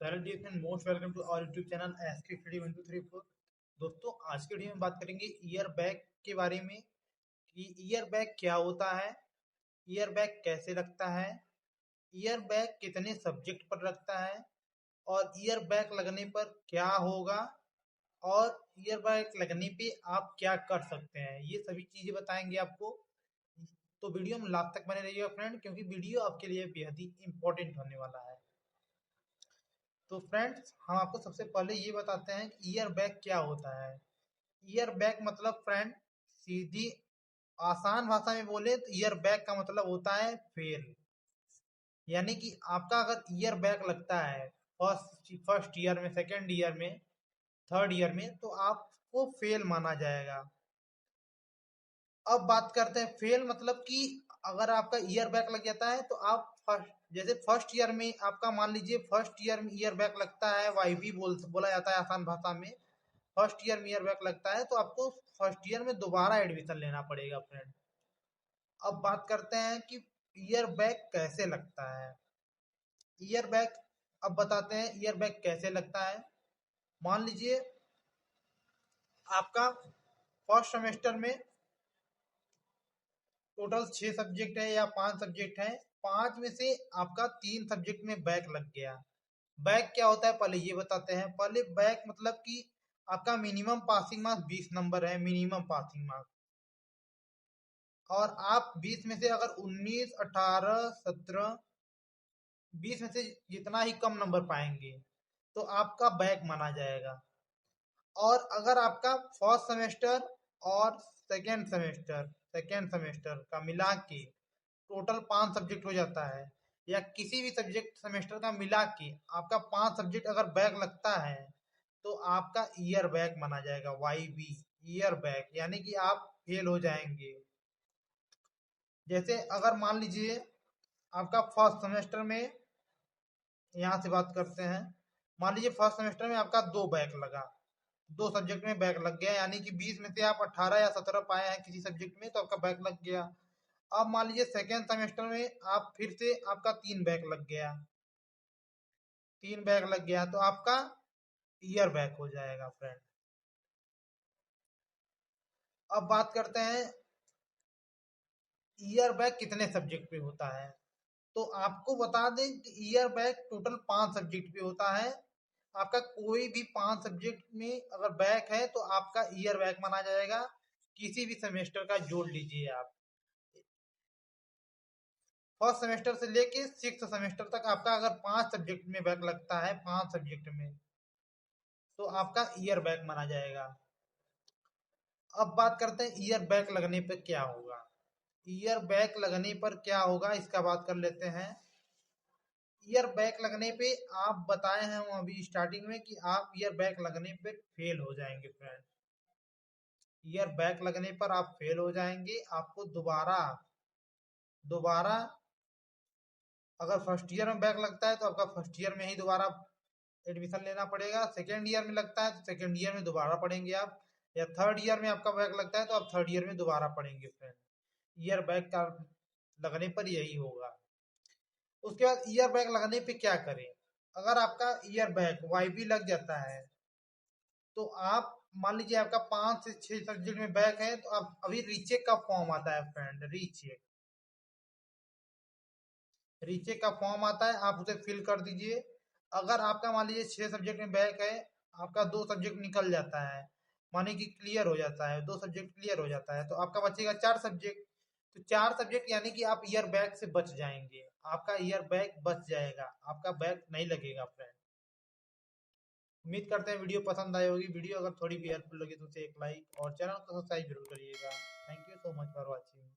So hello dear friend, most welcome to our YouTube channel SK study 1234। दोस्तों, आज के video में बात करेंगे ईयर बैग के बारे में कि ईयर बैग क्या होता है, ईयर बैग कैसे लगता है, ईयर बैग कितने सब्जेक्ट पर लगता है और ईयर बैग लगने पर क्या होगा और ईयर बैग लगने पे आप क्या कर सकते हैं। ये सभी चीजें बताएंगे आपको। तो वीडियो में लास्ट तक बने रहिएगा फ्रेंड, क्योंकि वीडियो आपके लिए बेहद ही इंपॉर्टेंट होने वाला है। तो फ्रेंड्स, हम आपको सबसे पहले ये बताते हैं कि ईयर बैग क्या होता है। ईयर बैग मतलब फ्रेंड, सीधी आसान भाषा में बोले तो ईयर बैग का मतलब होता है फेल। यानी कि आपका अगर ईयर बैग लगता है फर्स्ट ईयर में, सेकेंड ईयर में, थर्ड ईयर में, तो आपको फेल माना जाएगा। अब बात करते हैं फेल मतलब कि अगर आपका ईयर बैक लग जाता है तो आप जैसे फर्स्ट ईयर में आपका मान लीजिए फर्स्ट ईयर में ईयर बैक लगता है, वाईबी बोला जाता है आसान भाषा में। फर्स्ट ईयर में ईयर बैक लगता है तो आपको फर्स्ट ईयर में दोबारा एडमिशन लेना पड़ेगा फ्रेंड। अब बात करते हैं कि ईयर बैक कैसे लगता है। ईयर बैक अब बताते हैं ईयर बैक कैसे लगता है। मान लीजिए आपका फर्स्ट सेमेस्टर में टोटल 6 सब्जेक्ट है या 5 सब्जेक्ट है। 5 में से आपका 3 सब्जेक्ट में बैक लग गया। बैक क्या होता है पहले ये बताते हैं। पहले बैक मतलब कि आपका मिनिमम पासिंग मार्क्स 20 नंबर है, मिनिमम पासिंग मार्क्स। और आप 20 में से अगर 19, 18, 17, 20 में से जितना ही कम नंबर पाएंगे तो आपका बैक माना जाएगा। और अगर आपका फर्स्ट सेमेस्टर और सेकेंड सेमेस्टर का मिला के टोटल 5 सब्जेक्ट हो जाता है, या किसी भी सब्जेक्ट सेमेस्टर का मिला के आपका 5 सब्जेक्ट अगर बैक लगता है तो आपका ईयर बैक माना जाएगा, वाईबी ईयर बैक, यानी कि आप फेल हो जाएंगे। जैसे अगर मान लीजिए आपका फर्स्ट सेमेस्टर में, यहाँ से बात करते हैं, मान लीजिए फर्स्ट सेमेस्टर में आपका 2 बैक लगा, 2 सब्जेक्ट में बैक लग गया, यानी कि 20 में से आप 18 या 17 पाए हैं किसी सब्जेक्ट में तो आपका बैक लग गया। अब मान लीजिए सेकेंड सेमेस्टर में आप फिर से आपका 3 बैक लग गया, 3 बैक लग गया तो आपका ईयर बैक हो जाएगा फ्रेंड। अब बात करते हैं ईयर बैक कितने सब्जेक्ट पे होता है। तो आपको बता दें कि ईयर बैक टोटल 5 सब्जेक्ट पे होता है। आपका कोई भी 5 सब्जेक्ट में अगर बैक है तो आपका ईयर बैक माना जाएगा। किसी भी सेमेस्टर का जोड़ लीजिए आप, फर्स्ट सेमेस्टर से लेके 6th सेमेस्टर तक आपका अगर 5 सब्जेक्ट में बैक लगता है, 5 सब्जेक्ट में, तो आपका ईयर बैक माना जाएगा। अब बात करते हैं ईयर बैक लगने पर क्या होगा। ईयर बैक लगने पर क्या होगा इसका बात कर लेते हैं। ईयर बैक लगने पे आप बताए हैं हम अभी स्टार्टिंग में कि आप ईयर बैक लगने पे फेल हो जाएंगे फ्रेंड। ईयर बैक लगने पर आप फेल हो जाएंगे। आपको दोबारा दोबारा अगर फर्स्ट ईयर में बैक लगता है तो आपका फर्स्ट ईयर में ही दोबारा एडमिशन लेना पड़ेगा। सेकेंड ईयर में लगता है तो सेकेंड ईयर में दोबारा पढ़ेंगे आप, या थर्ड ईयर में आपका बैक लगता है तो आप थर्ड ईयर में दोबारा पढ़ेंगे फ्रेंड। ईयर बैक का लगने पर यही होगा। उसके बाद ईयर बैक लगने पे क्या करें। अगर आपका ईयर बैक वाईबी लग जाता है तो आप मान लीजिए आपका 5 से 6 सब्जेक्ट में बैक है तो आप अभी रीचेक का फॉर्म आता है फ्रेंड। रीचेक का फॉर्म आता है, आप उसे फिल कर दीजिए। अगर आपका मान लीजिए 6 सब्जेक्ट में बैक है, आपका 2 सब्जेक्ट निकल जाता है, माने कि क्लियर हो जाता है, 2 सब्जेक्ट क्लियर हो जाता है तो आपका बचेगा 4 सब्जेक्ट। तो 4 सब्जेक्ट यानी कि आप ईयर बैक से बच जाएंगे, आपका ईयर बैक बच जाएगा, आपका बैक नहीं लगेगा फ्रेंड। उम्मीद करते हैं वीडियो पसंद आई होगी। वीडियो अगर थोड़ी भी हेल्पफुल लगी तो उसे एक लाइक और चैनल को सब्सक्राइब जरूर करिएगा। Thank you so much for watching.